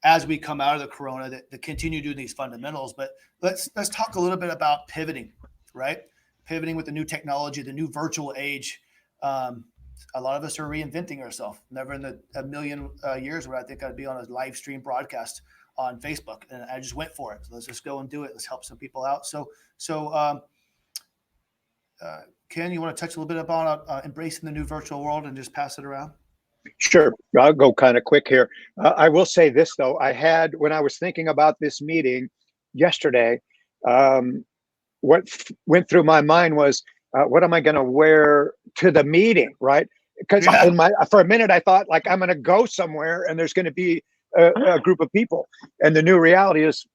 as we come out of the corona to continue doing these fundamentals. But let's talk a little bit about pivoting, right? Pivoting with the new technology, the new virtual age. A lot of us are reinventing ourselves. Never in a million years where I think I'd be on a live stream broadcast on Facebook, and I just went for it. So let's just go and do it. Let's help some people out. So Ken, you want to touch a little bit about embracing the new virtual world and just pass it around? Sure. I'll go kind of quick here. I will say this, though. When I was thinking about this meeting yesterday, what went through my mind was, what am I going to wear to the meeting, right? Because for a minute, I thought, like, I'm going to go somewhere and there's going to be a group of people. And the new reality is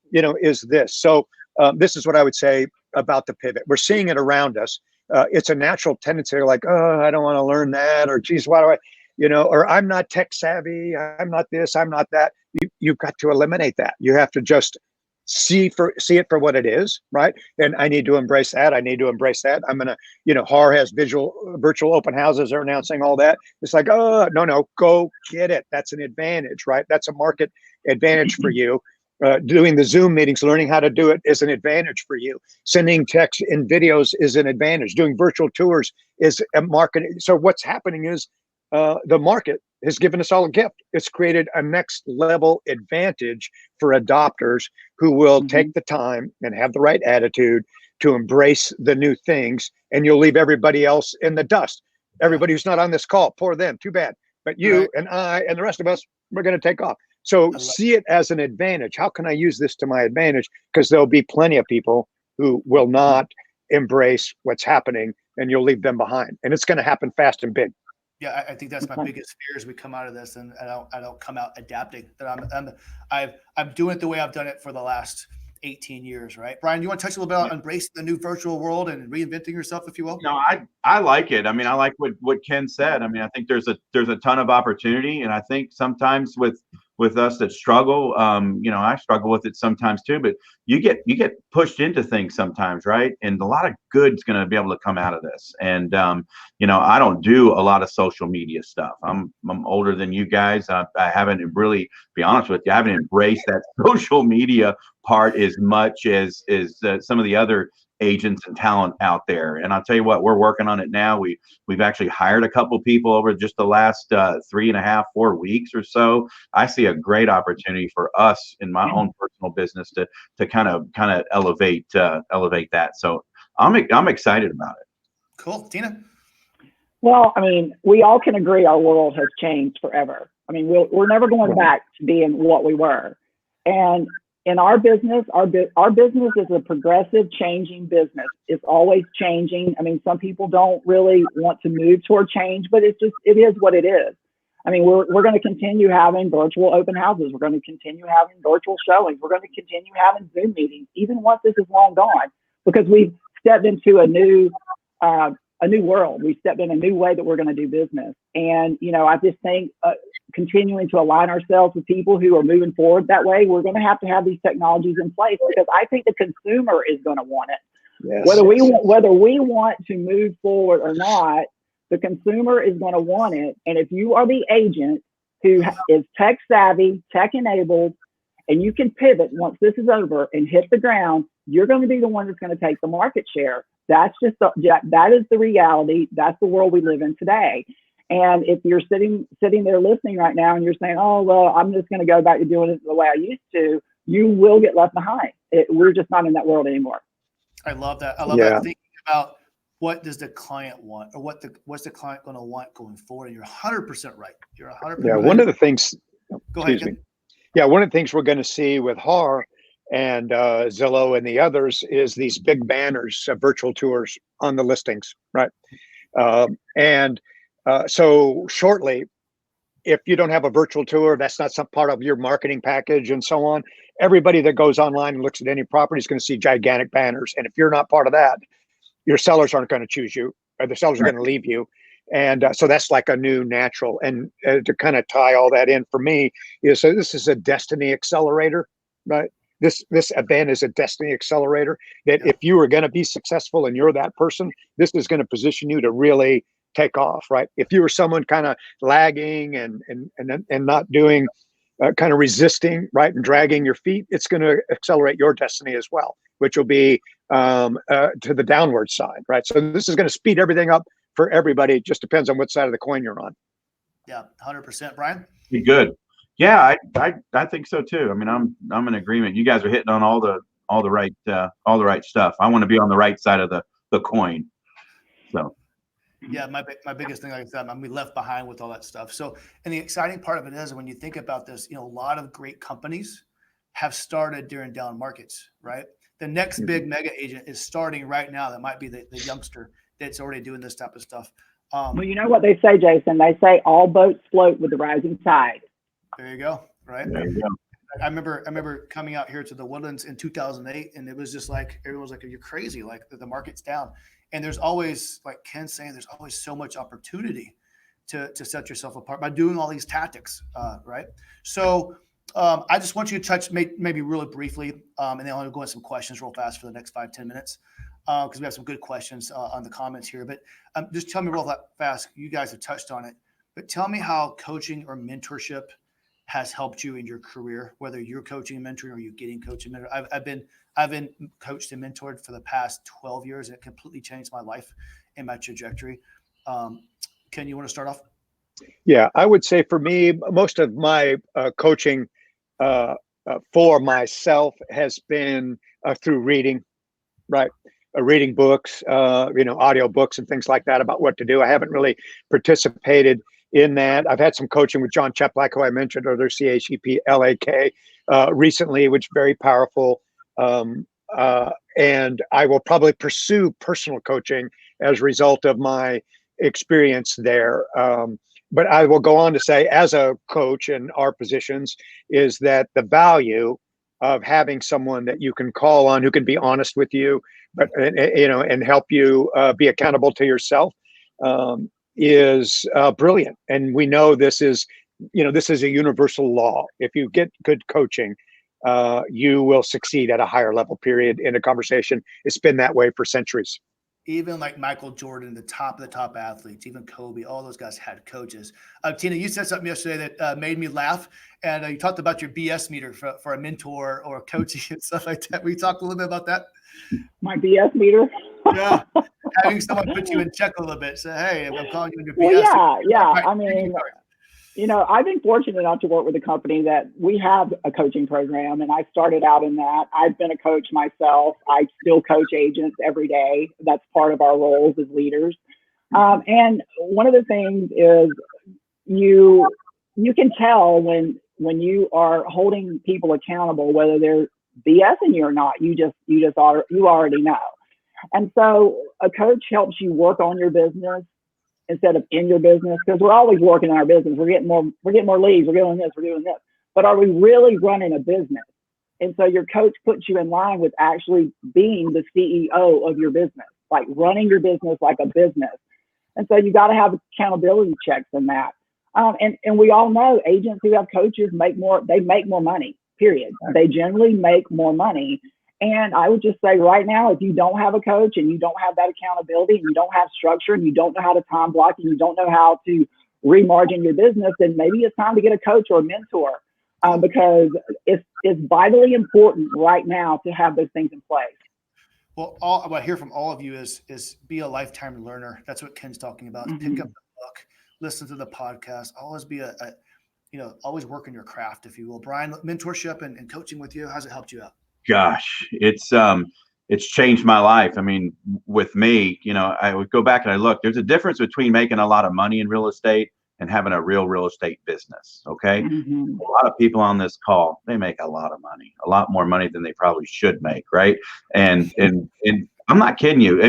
this. So this is what I would say about the pivot. We're seeing it around us. It's a natural tendency to like, oh, I don't want to learn that, or geez, why do I, or I'm not tech savvy. I'm not this, I'm not that. You've got to eliminate that. You have to just see it for what it is, right? And I need to embrace that. I'm gonna, HAR has virtual open houses are announcing all that. It's like, oh, no, go get it. That's an advantage, right? That's a market advantage for you. Doing the Zoom meetings, learning how to do it is an advantage for you. Sending text and videos is an advantage. Doing virtual tours is a market. So what's happening is the market has given us all a gift. It's created a next level advantage for adopters who will take the time and have the right attitude to embrace the new things. And you'll leave everybody else in the dust. Everybody who's not on this call, poor them, too bad. But you and I and the rest of us, we're going to take off. So see it as an advantage. How can I use this to my advantage? Because there'll be plenty of people who will not embrace what's happening, and you'll leave them behind. And it's going to happen fast and big. Yeah, I think that's my biggest fear as we come out of this, and I don't come out adapting. That I'm doing it the way I've done it for the last 18 years, right? Brian, you want to touch a little bit on embracing the new virtual world and reinventing yourself, if you will? No, I like it. I mean, I like what Ken said. I mean, I think there's a ton of opportunity, and I think sometimes with us that struggle, I struggle with it sometimes too. But you get pushed into things sometimes, right? And a lot of good's going to be able to come out of this. And I don't do a lot of social media stuff. I'm older than you guys. I haven't really, be honest with you, I haven't embraced that social media part as much as some of the other agents and talent out there. And I'll tell you what, we're working on it now. We've actually hired a couple people over just the last 3.5, 4 weeks or so. I see a great opportunity for us in my own personal business to kind of elevate that. So I'm excited about it. Cool. Tina? Well, I mean, we all can agree our world has changed forever. I mean, we're never going back to being what we were. And in our business, our business is a progressive, changing business. It's always changing. I mean, some people don't really want to move toward change, but it is what it is. I mean, we're going to continue having virtual open houses. We're going to continue having virtual showings. We're going to continue having Zoom meetings, even once this is long gone, because we've stepped into a new world. We stepped in a new way that we're going to do business. And, I just think continuing to align ourselves with people who are moving forward that way, we're going to have these technologies in place, because I think the consumer is going to want it. Yes, whether we want to move forward or not, the consumer is going to want it. And if you are the agent who is tech savvy, tech enabled, and you can pivot once this is over and hit the ground, you're going to be the one that's going to take the market share. That is the reality. That's the world we live in today. And if you're sitting there listening right now and you're saying, oh, well, I'm just going to go back to doing it the way I used to, you will get left behind. We're just not in that world anymore. I love that. I love that. Thinking about what does the client want, or what's the client going to want going forward. And you're 100% right. You're 100% Yeah, one of the things, Go ahead, excuse me. Yeah, one of the things we're going to see with HAR and Zillow and the others is these big banners, virtual tours on the listings, right? So shortly, if you don't have a virtual tour, that's not some part of your marketing package and so on, everybody that goes online and looks at any property is going to see gigantic banners. And if you're not part of that, your sellers aren't going to choose you, or the sellers are going to leave you. And so that's like a new natural. And to kind of tie all that in for me is, so this is a destiny accelerator, right? This event is a destiny accelerator that if you are going to be successful and you're that person, this is going to position you to really take off, right? If you were someone kind of lagging and not doing, kind of resisting, right, and dragging your feet, it's going to accelerate your destiny as well, which will be to the downward side, right? So this is going to speed everything up for everybody. It just depends on what side of the coin you're on. Yeah, 100%. Brian? Be good. Yeah, I think so too. I mean, I'm in agreement. You guys are hitting on all the right stuff. I want to be on the right side of the coin. So. Yeah, my biggest thing, like I said, I'm be left behind with all that stuff. So, and the exciting part of it is when you think about this, a lot of great companies have started during down markets, right? The next big mega agent is starting right now. That might be the youngster that's already doing this type of stuff. Well, you know what they say, Jason? They say all boats float with the rising tide. There you go. Right. There you go. I remember coming out here to the Woodlands in 2008, and it was just like, everyone was like, "You're crazy. Like the market's down." And there's always, like Ken's saying, there's always so much opportunity to set yourself apart by doing all these tactics, right? So I just want you to touch maybe really briefly, and then I'll go into some questions real fast for the next 5-10 minutes, because we have some good questions on the comments here. But just tell me real fast, you guys have touched on it, but tell me how coaching or mentorship has helped you in your career, whether you're coaching and mentoring or you're getting coached and mentored. I've been coached and mentored for the past 12 years, and it completely changed my life and my trajectory. Ken, you want to start off? Yeah, I would say for me, most of my coaching for myself has been through reading, right? Reading books, audio books and things like that about what to do. I haven't really participated in that. I've had some coaching with John Cheplak, who I mentioned, or their CHEPLAK recently, which is very powerful. And I will probably pursue personal coaching as a result of my experience there. But I will go on to say, as a coach in our positions, is that the value of having someone that you can call on who can be honest with you, but and help you be accountable to yourself, is brilliant. And we know this is a universal law. If you get good coaching, you will succeed at a higher level, period, in a conversation. It's been that way for centuries. Even like Michael Jordan, the top of the top athletes, even Kobe, all those guys had coaches. Tina, you said something yesterday that made me laugh. And you talked about your BS meter for a mentor or coaching and stuff like that. We talked a little bit about that. My BS meter? Yeah. Having someone put you in check a little bit. Say, hey, I'm calling you in your BS. Well, yeah. Right. I mean, I've been fortunate enough to work with a company that we have a coaching program, and I started out in that. I've been a coach myself. I still coach agents every day. That's part of our roles as leaders. And one of the things is you can tell when you are holding people accountable, whether they're BSing you or not. You already know. And so a coach helps you work on your business instead of in your business, because we're always working on our business. We're getting more leads. We're doing this. We're doing this. But are we really running a business? And so your coach puts you in line with actually being the CEO of your business, like running your business like a business. And so you got to have accountability checks in that. And we all know agents who have coaches make more money, period. They generally make more money. And I would just say right now, if you don't have a coach and you don't have that accountability and you don't have structure and you don't know how to time block and you don't know how to remargin your business, then maybe it's time to get a coach or a mentor, because it's vitally important right now to have those things in place. Well, what I hear from all of you is be a lifetime learner. That's what Ken's talking about. Mm-hmm. Pick up the book, listen to the podcast, always be always work on your craft, if you will. Brian, mentorship and coaching with you, how's it helped you out? Gosh, it's changed my life. I mean, with me, I would go back and I look, there's a difference between making a lot of money in real estate and having a real estate business. Okay. Mm-hmm. A lot of people on this call, they make a lot of money, a lot more money than they probably should make. Right. And I'm not kidding you.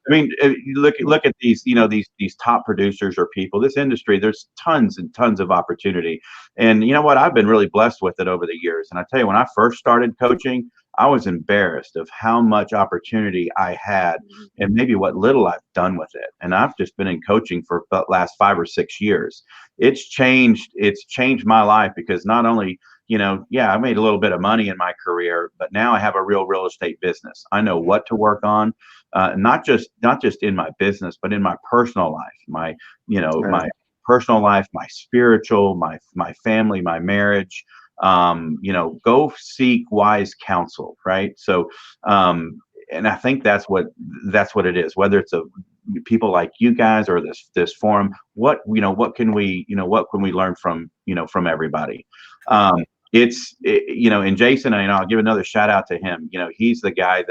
I mean, you look at these, these top producers or people, this industry, there's tons and tons of opportunity. And you know what? I've been really blessed with it over the years. And I tell you, when I first started coaching, I was embarrassed of how much opportunity I had and maybe what little I've done with it. And I've just been in coaching for the last 5 or 6 years. It's changed my life, because not only, I made a little bit of money in my career, but now I have a real estate business. I know what to work on, not just in my business, but in my personal life, my personal life, my spiritual, my family, my marriage. Go seek wise counsel, right? So, and I think that's what it is. Whether it's people like you guys or this forum, what can we learn from everybody? And Jason, I'll give another shout out to him. He's the guy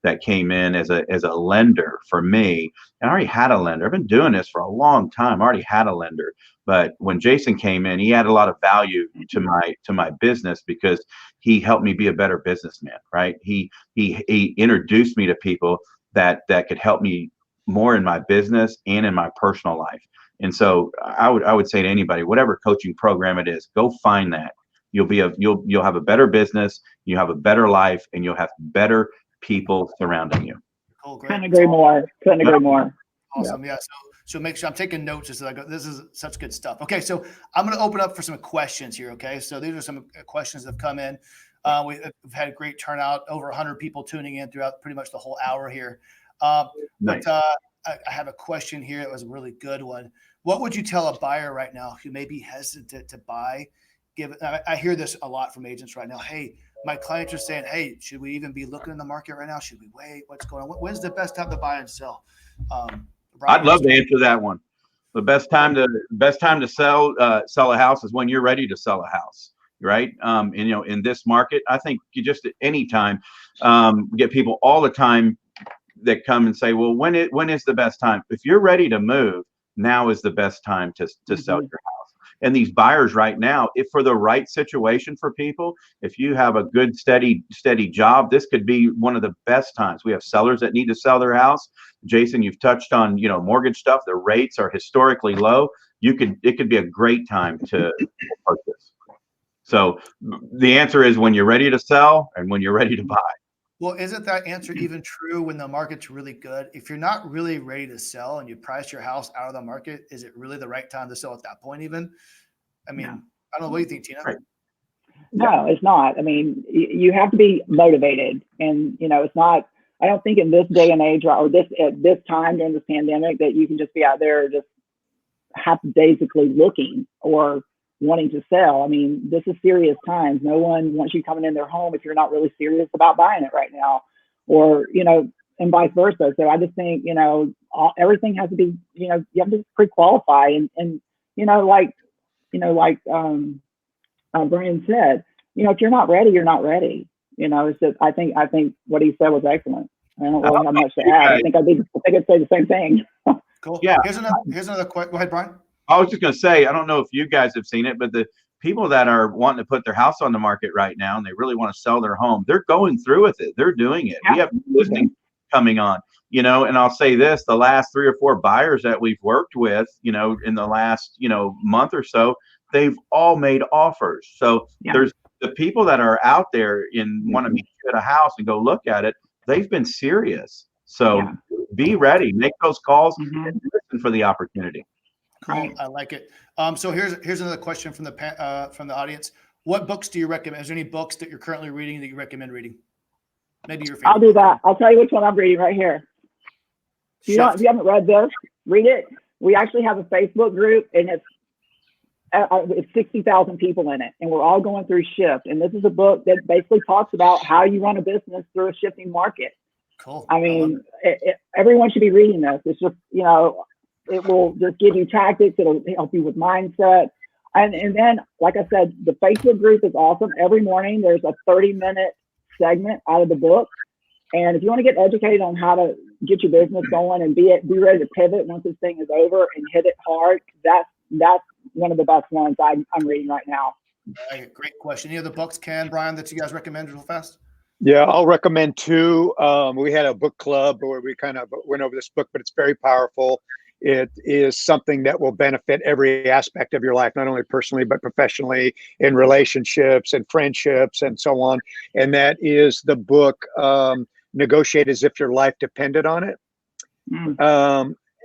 that came in as a lender for me. And I already had a lender. I've been doing this for a long time. I already had a lender. But when Jason came in, he added a lot of value to my business, because he helped me be a better businessman, right? He introduced me to people that could help me more in my business and in my personal life. And so I would say to anybody, whatever coaching program it is, go find that. You'll have a better business, you have a better life, and you'll have better people surrounding you. Cool, great. Couldn't agree more. Awesome. Yeah. So make sure I'm taking notes as I go. This is such good stuff. Okay. So I'm going to open up for some questions here. Okay. So these are some questions that have come in. We've had a great turnout, over 100 people tuning in throughout pretty much the whole hour here. Nice. But I have a question here. It was a really good one. What would you tell a buyer right now who may be hesitant to buy? I hear this a lot from agents right now. Hey, my clients are saying, hey, should we even be looking in the market right now? Should we wait? What's going on? When's the best time to buy and sell? Brian, I'd love to answer that one. The best time to sell a house is when you're ready to sell a house, right? And in this market, I think you just at any time get people all the time that come and say, well, when is the best time? If you're ready to move, now is the best time to sell your house. And these buyers right now, if for the right situation for people, if you have a good, steady job, this could be one of the best times. We have sellers that need to sell their house. Jason, you've touched on, mortgage stuff. The rates are historically low. It could be a great time to purchase. So the answer is when you're ready to sell and when you're ready to buy. Well, isn't that answer even true when the market's really good? If you're not really ready to sell and you price your house out of the market, is it really the right time to sell at that point even? I mean, I don't know. What do you think, Tina? Right. No, it's not. I mean, you have to be motivated. And, it's not, I don't think in this day and age or at this time during this pandemic that you can just be out there just daisically looking or wanting to sell. I mean, this is serious times. No one wants you coming in their home if you're not really serious about buying it right now, or, and vice versa. So I just think, everything has to be, you have to pre-qualify and like Brian said, if you're not ready, you're not ready. It's just, I think what he said was excellent. I don't really have much to add. I think I'd say the same thing. Cool. Yeah. Here's another question. Go ahead, Brian. I was just going to say, I don't know if you guys have seen it, but the people that are wanting to put their house on the market right now and they really want to sell their home, they're going through with it. They're doing it. We have listings coming on, and I'll say this, the last 3 or 4 buyers that we've worked with, in the last, month or so, they've all made offers. So there's the people that are out there and want to meet you at a house and go look at it. They've been serious. So be ready, make those calls and listen for the opportunity. Cool. I like it. So here's another question from the audience. What books do you recommend? Is there any books that you're currently reading that you recommend reading? Maybe your favorite. I'll do that. I'll tell you which one I'm reading right here. If you haven't read this, read it. We actually have a Facebook group, and it's 60,000 people in it, and we're all going through shift. And this is a book that basically talks about how you run a business through a shifting market. Cool. I mean, everyone should be reading this. It's just, it will just give you tactics. It'll help you with mindset. And then, like I said, the Facebook group is awesome. Every morning there's a 30-minute segment out of the book. And if you want to get educated on how to get your business going and be ready to pivot once this thing is over and hit it hard, that's one of the best ones I'm reading right now. Right, great question. Any other books, Brian, that you guys recommend real fast? Yeah, I'll recommend 2. We had a book club where we kind of went over this book, but it's very powerful. It is something that will benefit every aspect of your life, not only personally, but professionally, in relationships and friendships and so on. And that is the book, Negotiate as If Your Life Depended on It.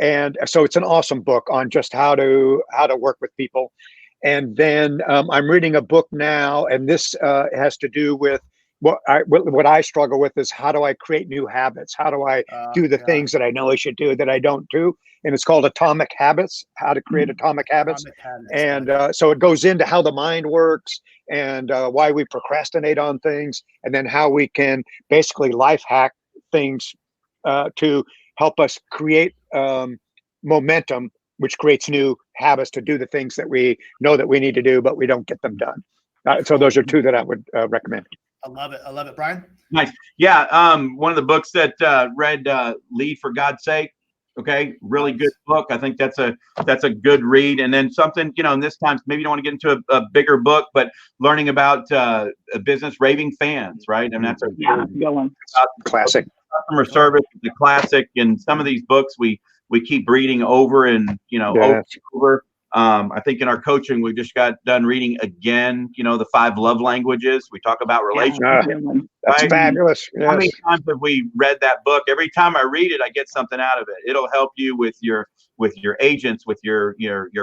And so it's an awesome book on just how to work with people. And then I'm reading a book now, and this has to do with what I struggle with is how do I create new habits? How do I do the things that I know I should do that I don't do? And it's called Atomic Habits, How to Create Atomic Habits. And so it goes into how the mind works and why we procrastinate on things, and then how we can basically life hack things to help us create momentum, which creates new habits to do the things that we know that we need to do, but we don't get them done. So those are 2 that I would recommend. I love it. I love it. Brian? Nice. Yeah. One of the books that read Lead for God's Sake. Okay. Really good book. I think that's a good read. And then something, in this time, maybe you don't want to get into a bigger book, but learning about a business, Raving Fans, right? And that's a good one. Classic. Customer service, the classic. And some of these books we keep reading over and, over. I think in our coaching, we just got done reading again, the 5 love languages. We talk about relationships. That's fabulous. Yes. How many times have we read that book? Every time I read it, I get something out of it. It'll help you with your agents, with your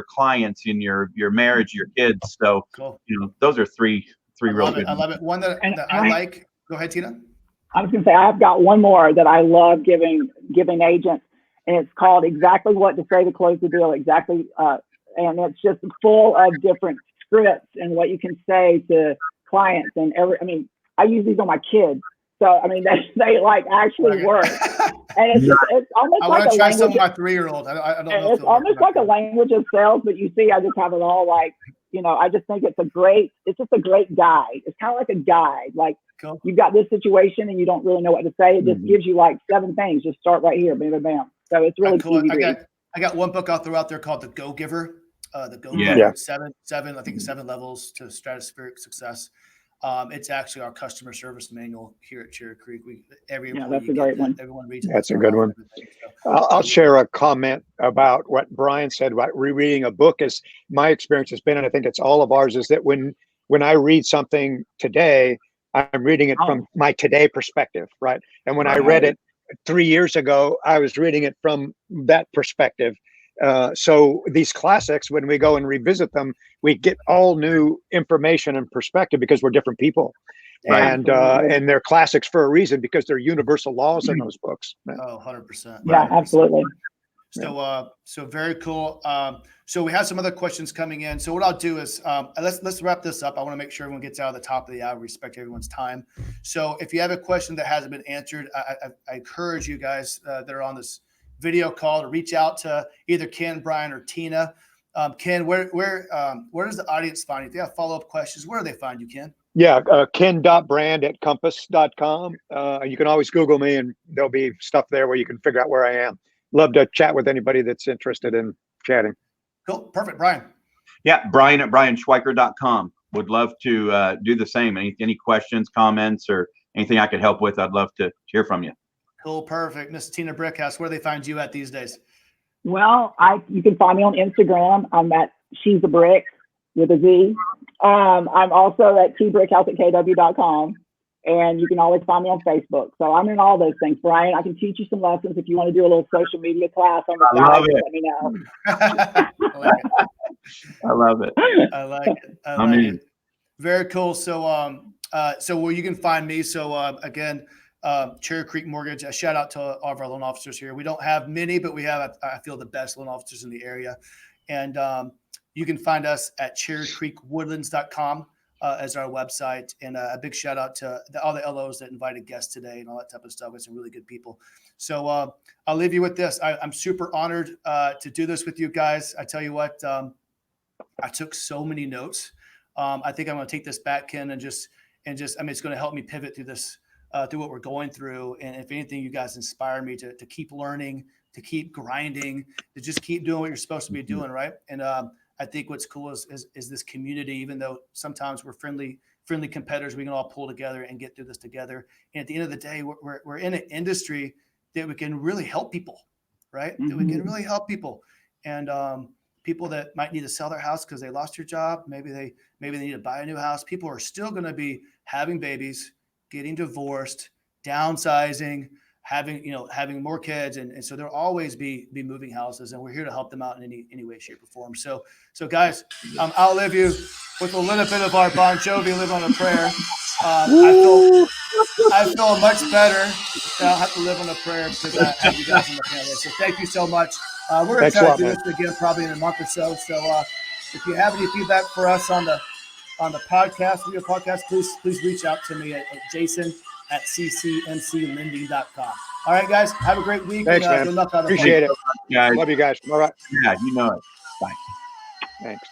clients, in your marriage, your kids. So, cool. Those are three real good. I love it. One that I like. Go ahead, Tina. I was going to say, I've got one more that I love giving agents, and it's called Exactly What to Say to Close the Deal. And it's just full of different scripts and what you can say to clients. And I use these on my kids. So, they like actually work. And it's almost I like want to try language. some of my 3-year-old. I don't know. It's almost like a language of sales, but you see, I just have it all I just think it's just a great guide. It's kind of like a guide. Like, cool. You've got this situation and you don't really know what to say. It just gives you 7 things. Just start right here. Bam, bam, bam. So it's really cool. I got one book I'll throw out there called The Go Giver. The Go Yeah. Giver, I think 7 levels to stratospheric success. It's actually our customer service manual here at Cherry Creek. That's a great one. Everyone reads it. That's a good one. I'll share a comment about what Brian said about rereading a book. As my experience has been, and I think it's all of ours, is that when I read something today, I'm reading it from my today perspective, right? And when I read it 3 years ago, I was reading it from that perspective. So these classics, when we go and revisit them, we get all new information and perspective because we're different people. Right. And they're classics for a reason because they're universal laws in those books. Oh, 100%. Yeah, absolutely. So very cool. So we have some other questions coming in. So what I'll do is let's wrap this up. I want to make sure everyone gets out of the top of the hour, respect everyone's time. So if you have a question that hasn't been answered, I encourage you guys that are on this video call to reach out to either Ken, Brian, or Tina. Ken, where does the audience find you? If they have follow-up questions, where do they find you, Ken? Yeah, ken.brand@compass.com. You can always Google me and there'll be stuff there where you can figure out where I am. Love to chat with anybody that's interested in chatting. Cool. Perfect. Brian. Yeah, Brian at brianschweiker.com. Would love to do the same. Any questions, comments, or anything I could help with, I'd love to hear from you. Cool. Perfect. Miss Tina Brickhouse, where do they find you at these days? Well, you can find me on Instagram. I'm at She's a Brick with a Z. I'm also at tbrickhouse@kw.com. And you can always find me on Facebook. So I'm in all those things. Brian, I can teach you some lessons if you want to do a little social media class on the side. Let me know. I love it. I like it. I like it. Very cool. So where you can find me. So again, Cherry Creek Mortgage. A shout out to all of our loan officers here. We don't have many, but we have, I feel, the best loan officers in the area. And you can find us at cherrycreekwoodlands.com. As our website, and a big shout out to all the LOs that invited guests today and all that type of stuff. It's some really good people. So I'll leave you with this. I'm super honored to do this with you guys. I tell you what, I took so many notes. I think I'm going to take this back, Ken, and just, I mean, it's going to help me pivot through this, through what we're going through. And if anything, you guys inspire me to keep learning, to keep grinding, to just keep doing what you're supposed to be doing, right? And I think what's cool is this community, even though sometimes we're friendly competitors, we can all pull together and get through this together. And at the end of the day, we're in an industry that we can really help people, right? Mm-hmm. That we can really help people. And people that might need to sell their house because they lost their job, maybe they need to buy a new house. People are still going to be having babies, getting divorced, downsizing, having more kids. And so there'll always be moving houses, and we're here to help them out in any way, shape, or form. So guys, I'll leave you with a little bit of our Bon Jovi Live on a Prayer. I feel much better. I don't have to live on a prayer because I have you guys in the family. So thank you so much. We're going to try to do this again probably in a month or so. So if you have any feedback for us on the podcast, video podcast, please reach out to me at jason@ccmclending.com. All right, guys, have a great week. Thanks, man. Good luck on Appreciate it. Guys. Love you guys. All right. Yeah, you know it. Bye. Thanks.